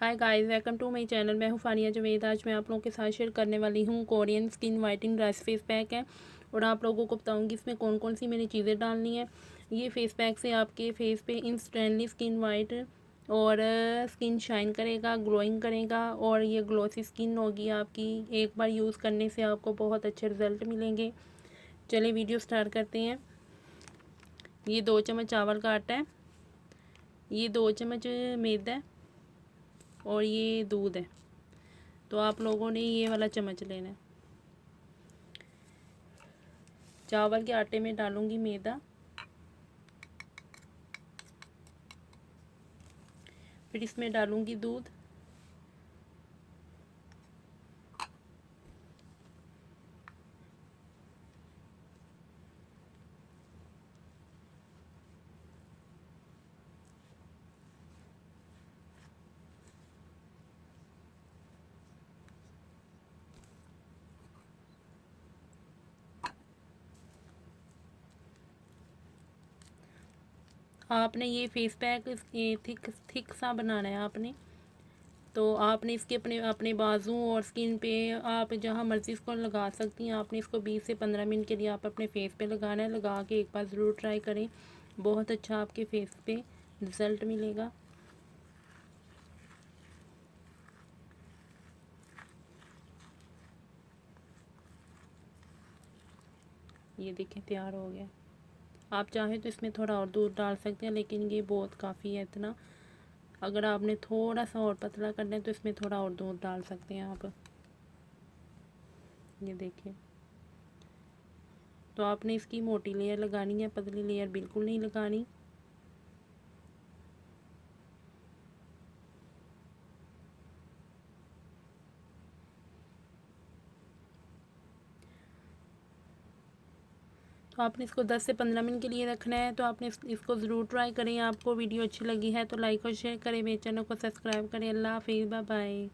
Hi guys, welcome to my channel. मैं हूँ फानिया जवेद। आज मैं आप लोगों के साथ शेयर करने वाली हूँ Korean skin whitening rice face pack है और आप लोगों को बताऊँगी इसमें कौन कौन सी मैंने चीज़ें डालनी है। ये फेस पैक से आपके फेस पे इंस्टेंटली स्किन वाइट और स्किन शाइन करेगा, ग्लोइंग करेगा और ये ग्लोसी स्किन होगी आपकी। एक बार यूज़ करने से आपको बहुत अच्छे रिज़ल्ट मिलेंगे। चलिए वीडियो स्टार्ट करते हैं। ये 2 चम्मच चावल का आटा है, ये 2 चम्मच मैदा है और ये दूध है। तो आप लोगों ने ये वाला चम्मच लेना है। चावल के आटे में डालूंगी मैदा, फिर इसमें डालूंगी दूध, आपने ये फेस पैक थिक थिक सा बनाना है आपने। तो आपने इसके अपने अपने बाजू और स्किन पे आप जहाँ मर्ज़ी इसको लगा सकती हैं। आपने इसको 20 से 15 मिनट के लिए आप अपने फेस पे लगाना है। लगा के एक बार ज़रूर ट्राई करें, बहुत अच्छा आपके फेस पे रिज़ल्ट मिलेगा। ये देखें तैयार हो गया। आप चाहें तो इसमें थोड़ा और दूध डाल सकते हैं, लेकिन ये बहुत काफ़ी है इतना। अगर आपने थोड़ा सा और पतला करना है तो इसमें थोड़ा और दूध डाल सकते हैं आप। ये देखिए। तो आपने इसकी मोटी लेयर लगानी है, पतली लेयर बिल्कुल नहीं लगानी। तो आपने इसको 10 से 15 मिनट के लिए रखना है। तो आपने इसको ज़रूर ट्राई करें। आपको वीडियो अच्छी लगी है तो लाइक और शेयर करें, मेरे चैनल को सब्सक्राइब करें। अल्लाह हाफिज़, बाय बाय।